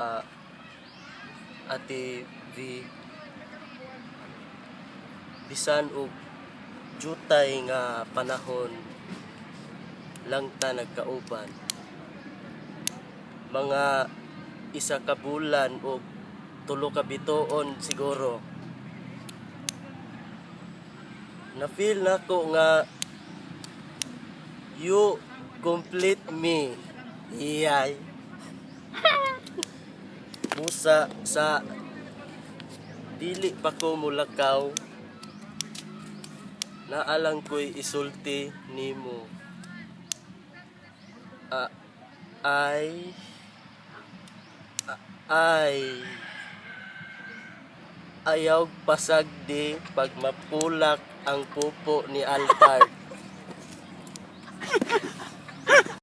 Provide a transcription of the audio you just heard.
ah, Ate V, bisan og jutay nga panahon lang ta nagkauban, mga isa ka bulan o tulo ka bituon siguro, na feel nako nga you complete me. Iyay busa sa dili pa ko mulakaw, naalang ko'y isulti nimo. Ay ayaw pasagdi pag mapulak ang pupo ni Altard.